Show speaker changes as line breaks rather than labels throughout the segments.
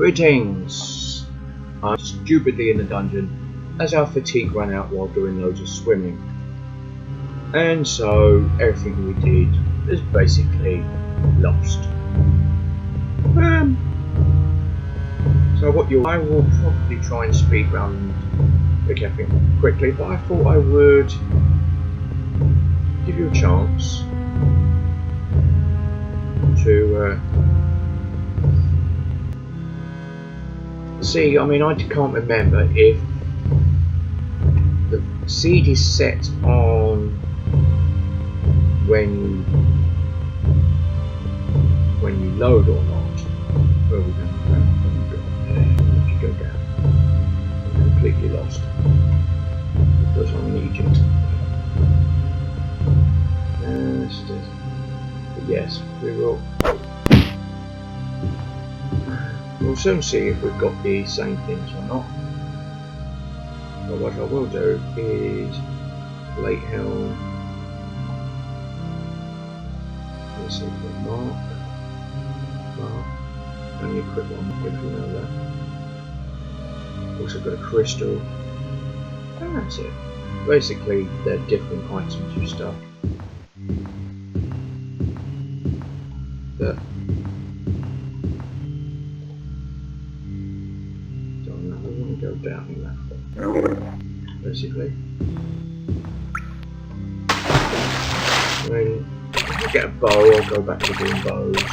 Greetings! I'm stupidly in the dungeon as our fatigue ran out while doing loads of swimming. And so everything we did is basically lost. I will probably try and speedrun the cafe quickly, but I thought I would give you a chance to see. I mean, I can't remember if the seed is set on when you load or not. Where are we going to go down? I'm completely lost because I'm in Egypt. But yes, we will. We'll soon see if we've got the same things or not. But what I will do is Late Helm. Let's see, Mark. Only a quick one, if you know that. Also got a crystal. And that's it. Basically, they're different items you stuff. But don't know, we want to go down in that way. Basically. I mean, if I get a bow, I'll go back to doing bows.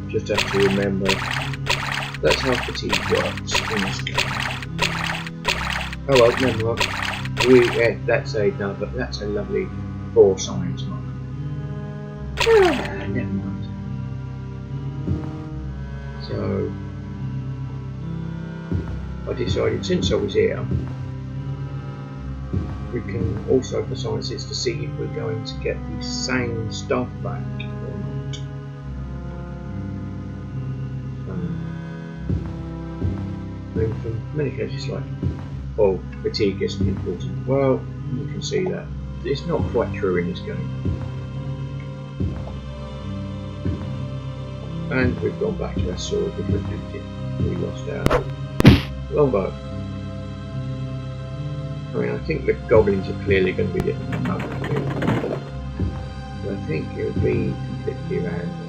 Just have to remember that's how fatigue works in this game. Oh well, never mind. That's a lovely 4 science mark. Never mind. So I decided, since I was here, we can also for sciences to see if we're going to get the same stuff back. From many cases, like, oh, fatigue isn't important. Well, you can see that it's not quite true in this game. And we've gone back to our sword because we lost our longbow. I mean, I think the goblins are clearly going to be different from other things. But I think it would be completely random.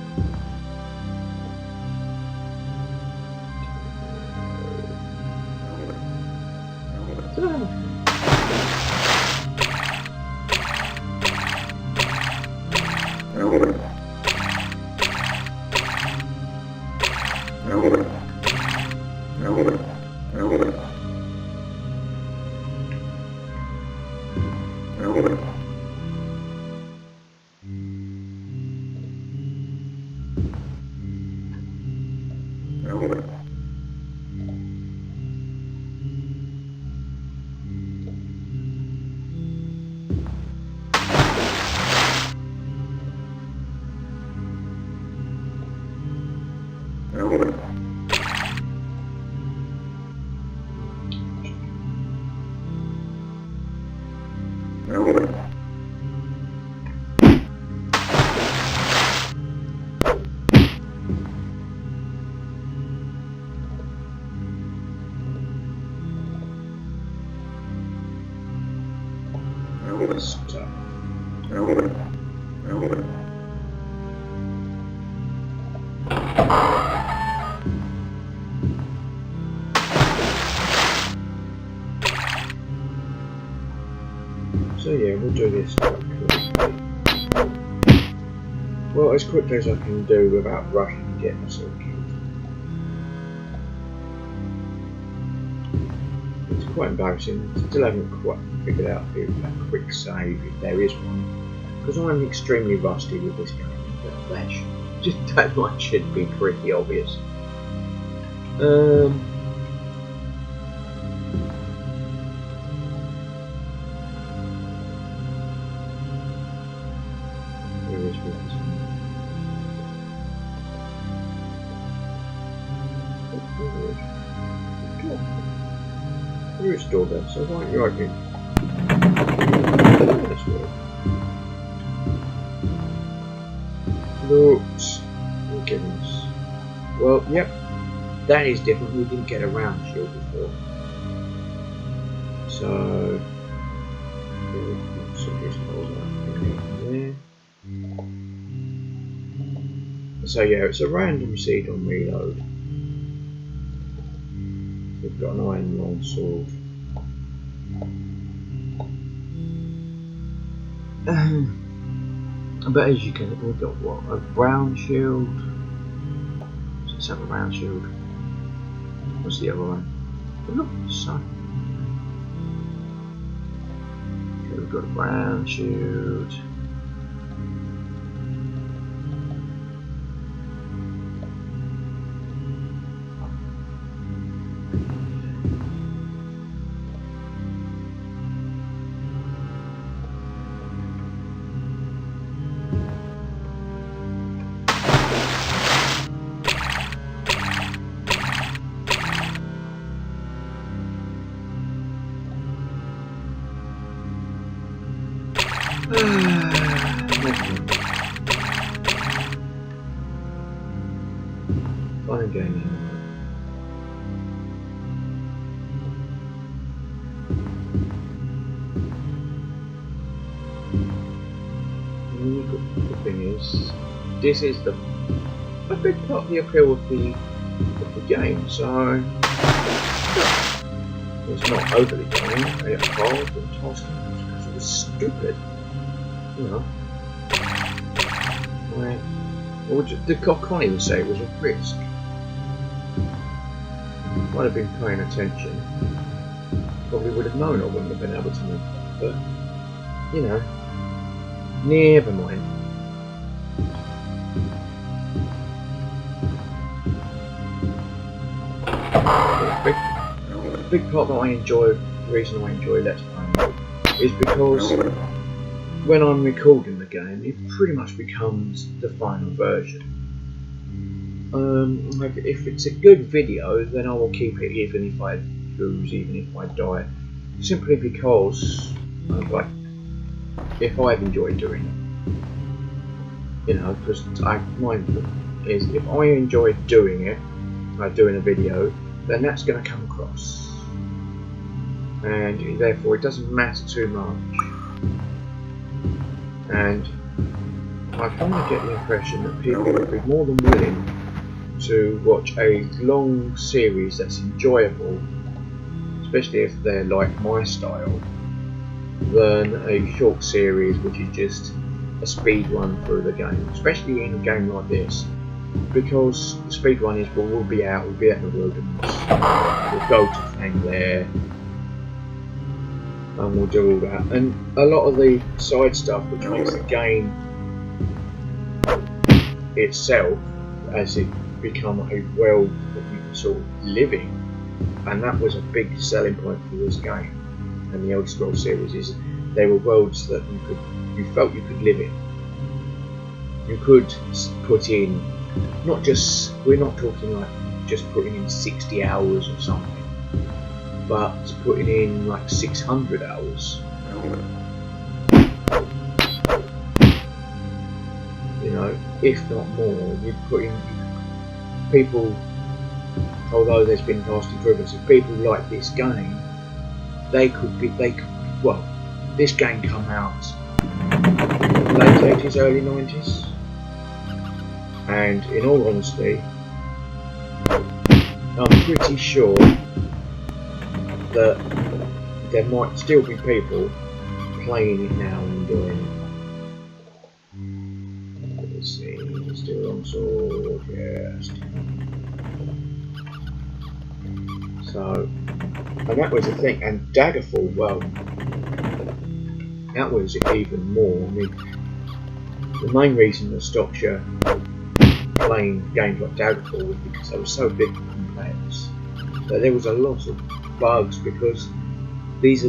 So yeah, we'll do this quickly. Well, as quickly as I can do without rushing to get myself killed. It's quite embarrassing. Still haven't quite figured out a quick save, if there is one. Because I'm extremely rusty with this game. That much should be pretty obvious. Where is this one? There is a door there, so why aren't you opening? That's weird. Looks. Oh goodness. Well, yep. That is different. We didn't get a round shield before. So. So yeah, it's a random seed on reload. We've got an iron longsword. But as you can, we've got what? A brown shield. Let's have a round shield. What's the other one? Look, the sun. Okay, we've got a brown shield. Fun and gaming. The thing is, this is a big part of the appeal of the game, so it's not overly boring, it's hard and tasking because it was stupid. You know, like, the Connie would say it was a risk. If I'd have been paying attention, probably would have known I wouldn't have been able to move. But, you know, never mind. A big part that I enjoy, the reason I enjoy Let's Play is because when I'm recording the game, it pretty much becomes the final version. Like if it's a good video, then I will keep it even if I lose, even if I die, simply because, like, if I've enjoyed doing it, you know, because mine is if I enjoy doing it, like doing a video, then that's going to come across, and therefore it doesn't matter too much. And I kind of get the impression that people would be more than willing to watch a long series that's enjoyable, especially if they're like my style, than a short series which is just a speed run through the game, especially in a game like this, because the speed run is we'll be out in the wilderness, we'll go to Fanglair, and we'll do all that, and a lot of the side stuff which makes the game itself as it become a world that you can sort of live in, and that was a big selling point for this game and the Elder Scrolls series, is they were worlds that you felt you could live in. You could put in, not just, we're not talking like just putting in 60 hours or something, but putting in like 600 hours. You know, if not more. You'd put in people, although there's been vast improvements, if people like this game, well, this game come out late 80s, early 90s, and in all honesty, I'm pretty sure that there might still be people playing it now and enjoying it. Let's see, still on sword, yes. So, and that was the thing, and Daggerfall, well, that was even more. I mean, the main reason that stopped you playing games like Daggerfall was because they were so big and complex that there was a lot of bugs, because these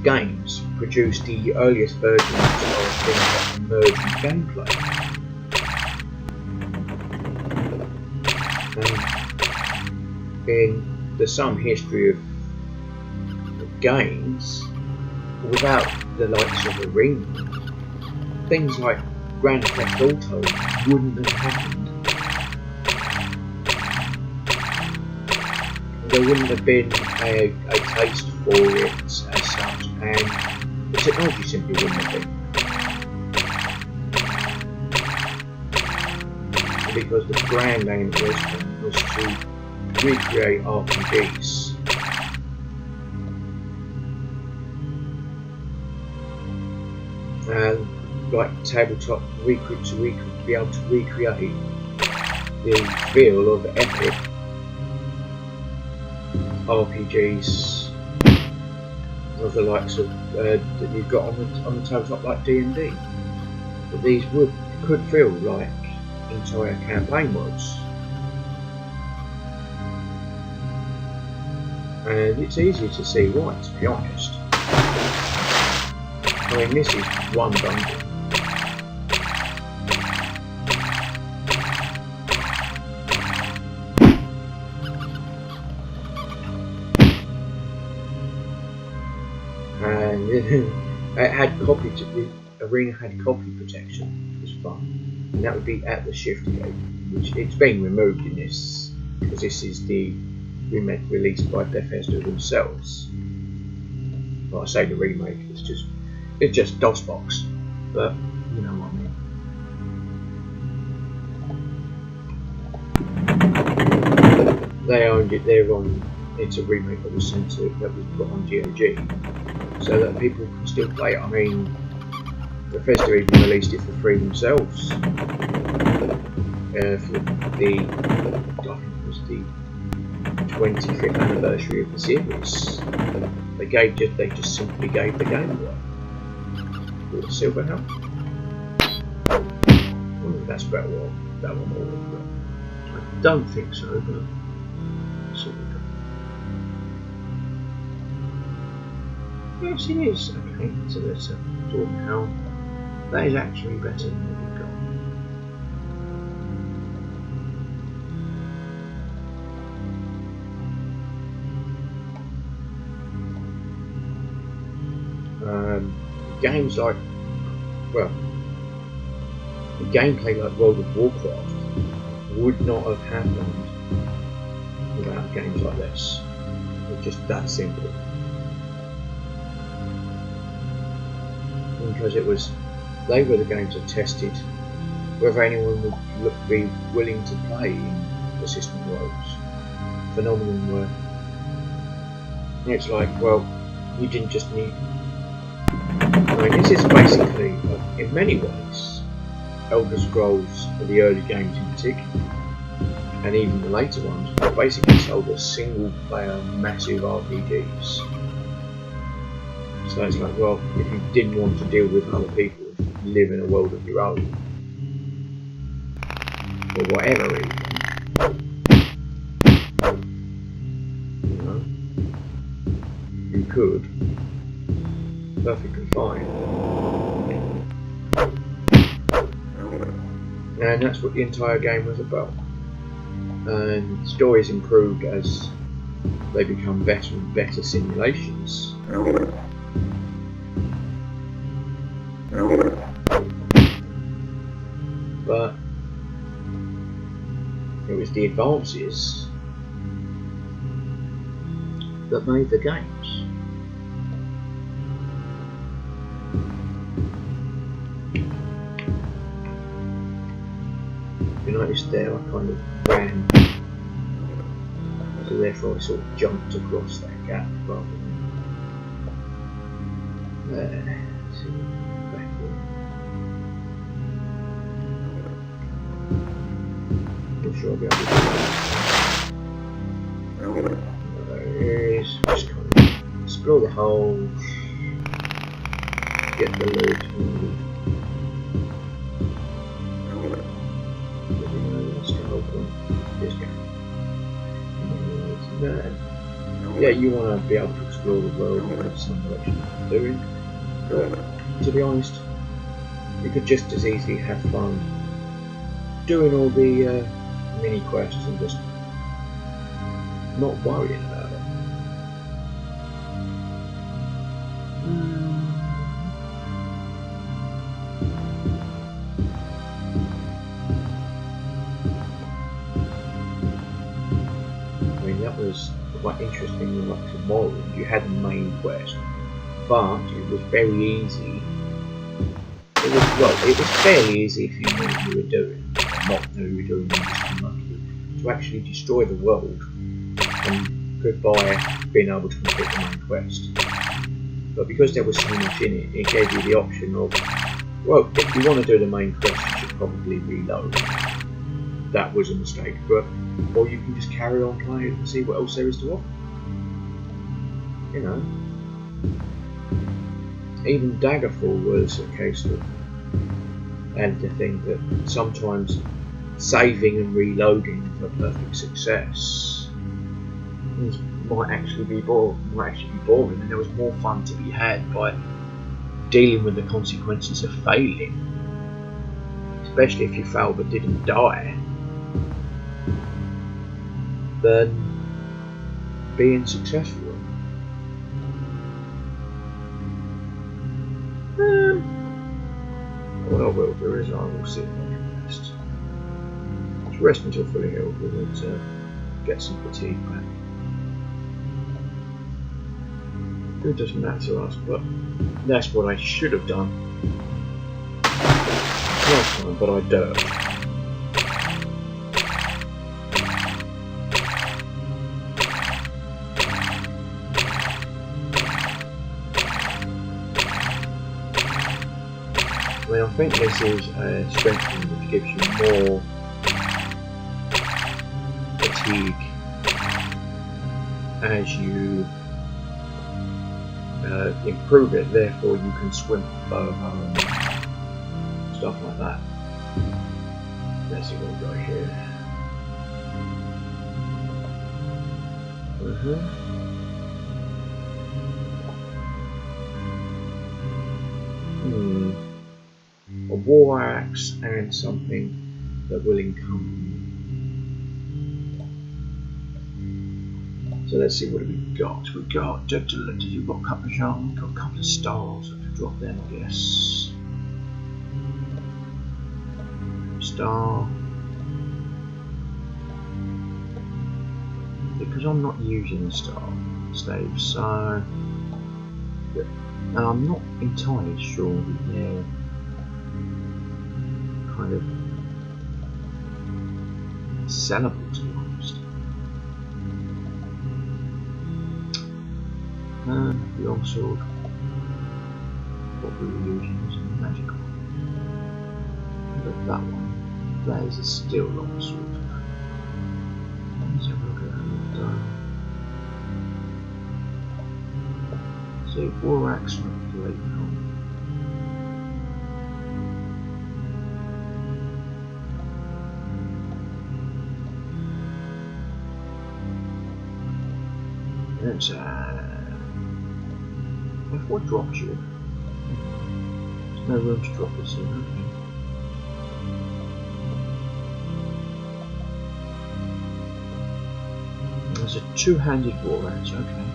games produced the earliest versions of things like emergent gameplay. there's some history of games without the likes of Arena. Things like Grand Theft Auto wouldn't have happened. There wouldn't have been a taste for it as such, and the technology simply wouldn't have been. Because the grand aim of Respawn was to recreate RPGs. And like tabletop, to be able to recreate the feel of epic RPGs of the likes of that you've got on the tabletop, like D&D. But these could feel like entire campaign modes, and it's easy to see why, to be honest. I mean, this is one dungeon. And it had the Arena had copy protection, which was fun. And that would be at the shift gate, which it's been removed in this, because this is the remake released by Bethesda themselves. Well, I say the remake, it's just DOSBox, but you know what I mean. They owned it. It's a remake that was put on GOG, so that people can still play it. I mean, Bethesda even released it for free themselves for the, I think it was the 25th anniversary of the series. They just simply gave the game away with a silver helm. Well, that's about what that one was, but I don't think so. But yes, it is. Okay, so that's a Jordan helm. That is actually better than what we've got. Games like, well, the gameplay like World of Warcraft would not have happened without games like this. It's just that simple. Because they were the games that tested whether anyone would be willing to play in persistent worlds. Phenomenon where it's like, well, you didn't just need. I mean, this is basically, in many ways, Elder Scrolls for the early games in particular, and even the later ones, basically sold as single-player massive RPGs. So it's like, well, if you didn't want to deal with other people, live in a world of your own, for whatever reason, you know, you could. Perfectly fine. And that's what the entire game was about. And stories improved as they become better and better simulations. But it was the advances that made the games. You notice there I kind of ran, so therefore I sort of jumped across that gap rather than there. So back in. Not sure I'll be able to do that. There it is. Just kind of explore the holes, get the loot. This guy. Yeah, you want to be able to explore the world and have some direction of doing. But to be honest, you could just as easily have fun doing all the mini quests and just not worrying about it. I mean, that was quite interesting in Roxy Morland. You had the main quest, but it was very easy. It was fairly easy if you knew what you were doing, not knew you were doing, just unlucky, to actually destroy the world and goodbye being able to complete the main quest. But because there was so much in it, it gave you the option of, well, if you want to do the main quest, you should probably reload. That was a mistake, or you can just carry on playing and see what else there is to offer. You know. Even Daggerfall was a case of, and the thing that sometimes saving and reloading for perfect success might actually be boring, and there was more fun to be had by dealing with the consequences of failing, especially if you failed but didn't die, than being successful. What I will do is I will sit and rest. Just rest until fully healed with it to get some fatigue back. It doesn't matter to us, but that's what I should have done last time, but I derped. I mean, I think this is a strengthening which gives you more fatigue as you improve it, therefore you can swim further and stuff like that. Let's see what we got here. A war axe and something that will encumber you. So let's see, what have we got? We've got, you've got a couple of charms, got a couple of stars. I can drop them, I guess. Star. Because I'm not using the star stave, so. And I'm not entirely sure that they're kind of sellable, to be honest. Longsword. What we were using was a magic one. But that one, that is a steel longsword. Let's have a look at that. See, war axe from the late film. Let's what drops you? There's no room to drop this in, okay. There's a two-handed war axe, okay.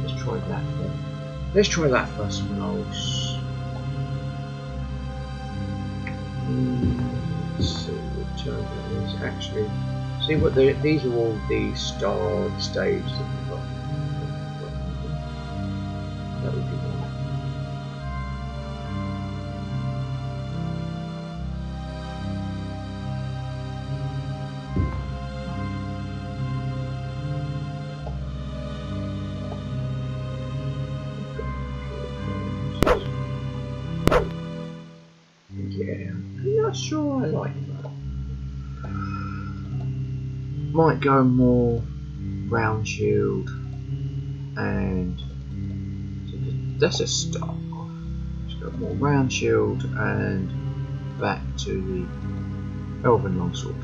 Let's try that then. Let's try that first, someone else. Let's see what turn that is. Actually, see what these are all the starred staves that we've got. That would be one. Yeah, I'm not sure I like that. Might go more round shield and that's a start. Let's go more round shield and back to the Elven Longsword.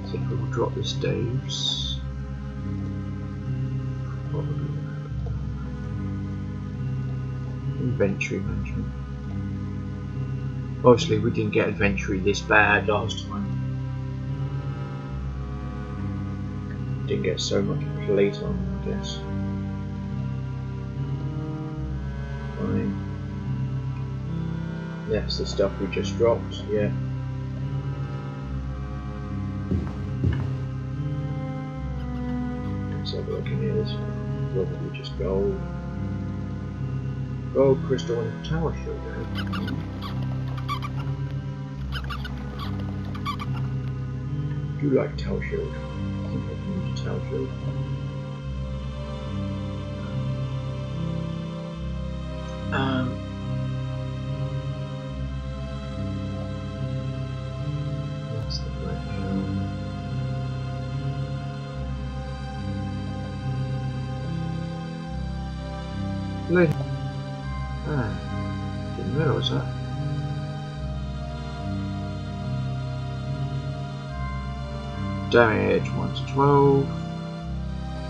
So if we will drop the staves, probably inventory management. Obviously we didn't get adventure this bad last time. Didn't get so much plate on, I guess. Fine. That's the stuff we just dropped, yeah. Let's have a look in here. This is probably just gold. Gold, crystal, and tower shield. I do like tower shield. I think I can use a tower shield. What's that right now? Didn't realise that. Damage 1 to 12,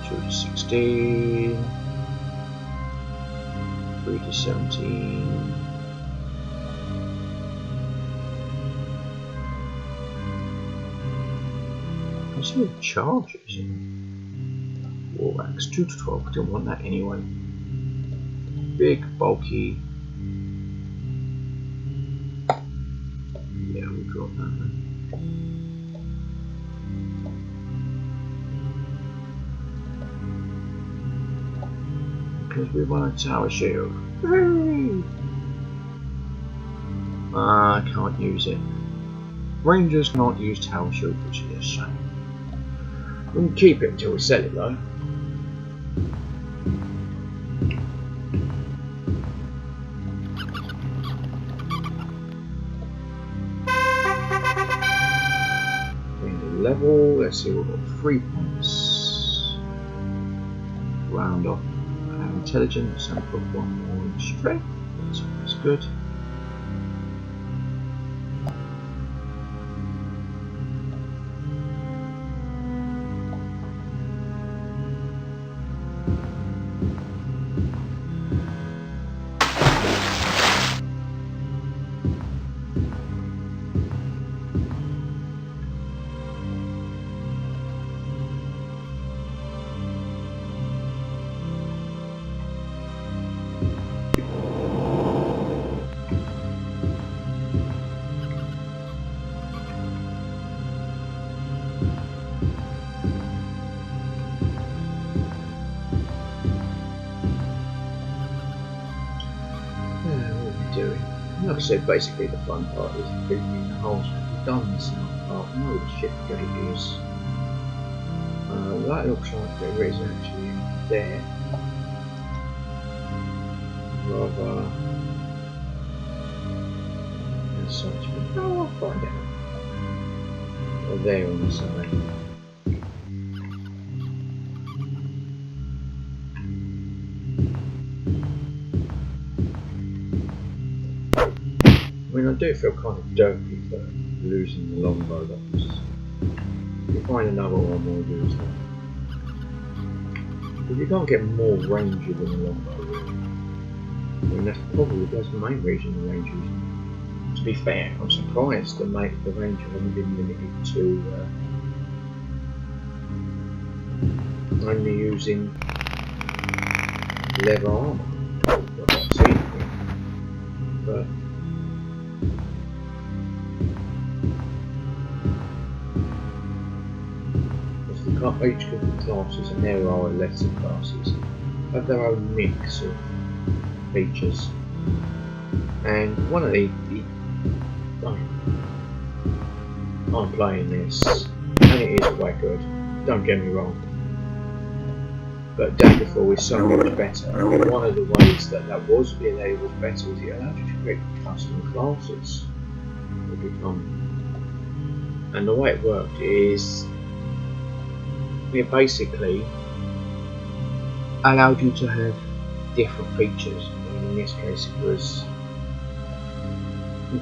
2 to 16, 3 to 17. I see the charges. War axe 2 to 12. I didn't want that anyway. Big, bulky. Yeah, we'll drop that then. Because we want a tower shield. Hooray! I can't use it. Rangers can't use tower shield, which is a shame. We can keep it until we sell it though. Level, let's see, we've got 3 points. Round off our intelligence and put 1 more in strength. That's good. Like I said, basically the fun part is figuring the holes. We've done the south part. I know the ship gate is. That looks like there is actually there. Rather as such. But I'll find out. Or there on the side. I mean, I do feel kind of dopey for losing the longbow. If you find another one, we'll use that. But you can't get more range than the longbow, really. I mean, that's the main reason the range is. To be fair, I'm surprised the range have only been limited to only using leather armour. But each of the classes, and there are lesser classes, have their own mix of features. And one of I'm playing this, and it is quite good, don't get me wrong, but Daggerfall is so much better. And one of the ways that was better was it allowed you to create custom classes. And the way it worked is it basically allowed you to have different features. I mean, in this case it was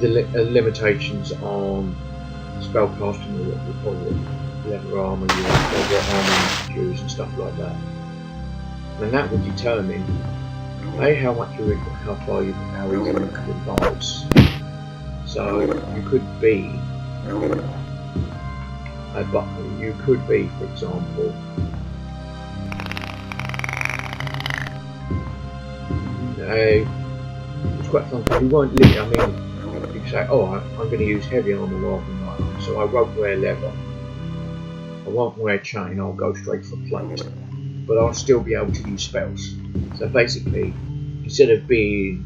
the limitations on spellcasting, or what we call it, leather armour, or what armour you use and stuff like that. And that would determine how far you can advance. So you could be a butler. You could be, for example, it's quite fun. You won't leave. I mean, you can say, "Oh, I'm going to use heavy armor rather than light armor, so I won't wear leather. I won't wear chain. I'll go straight for plate, but I'll still be able to use spells." So basically, instead of being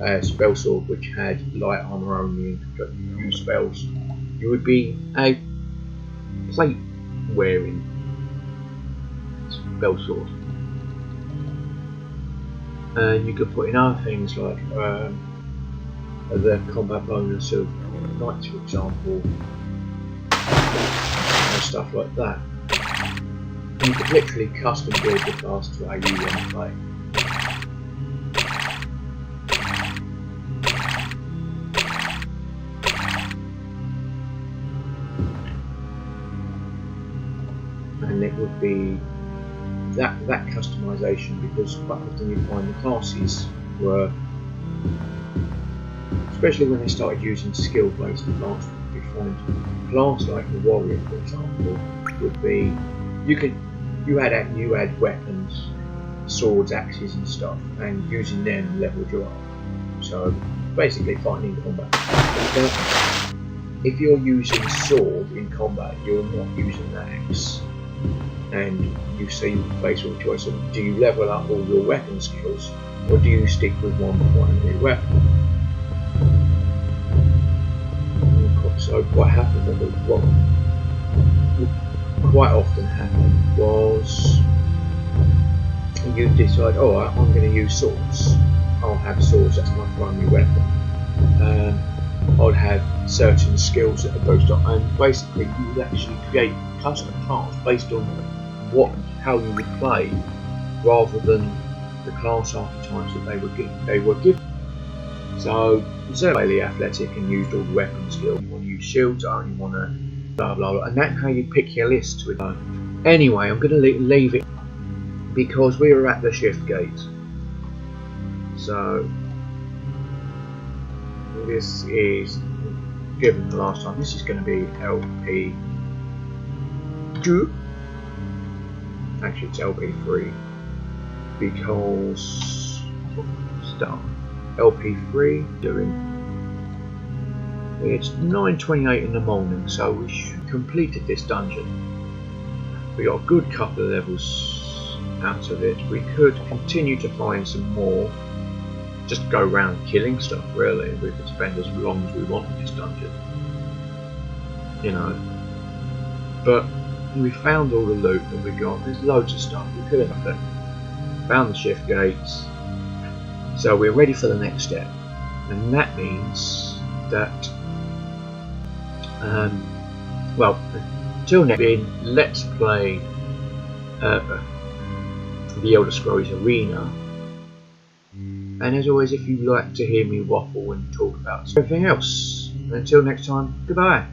a spell sword which had light armor only and could use spells, you would be a plate wearing spell sword. And you could put in other things like the combat bonus of knights, for example, and stuff like that. You could literally custom build the class to how you want to play. And it would be that customization, because quite often you find the classes were, especially when they started using skill based classes, you find a class like the warrior, for example, would be you had weapons, swords, axes and stuff, and using them leveled you up. So basically fighting in combat. But if you're using sword in combat, you're not using the axe. And you see you face with a choice of, do you level up all your weapon skills, or do you stick with one primary weapon? So what quite often happened was you decide, oh, I'm going to use swords. I'll have swords, that's my primary weapon. I'll have certain skills that are boosted up, and basically you would actually create custom class based on how you would play, rather than the class archetypes that they were given. So instead of really athletic and used all the weapon skills, you want to use shields, I only want to blah blah blah, and that's how you pick your list. Anyway, I'm going to leave it because we were at the shift gate. So this is, given the last time, this is going to be LP2. Actually, it's LP3 because start LP3 doing. It's 9:28 in the morning, so we completed this dungeon. We got a good couple of levels out of it. We could continue to find some more. Just go around killing stuff, really. We could spend as long as we want in this dungeon, you know. But we found all the loot that we got. There's loads of stuff. We could have found the shift gates. So we're ready for the next step, and that means that, well, until next time, let's play the Elder Scrolls Arena. And as always, if you'd like to hear me waffle and talk about everything else, until next time, goodbye.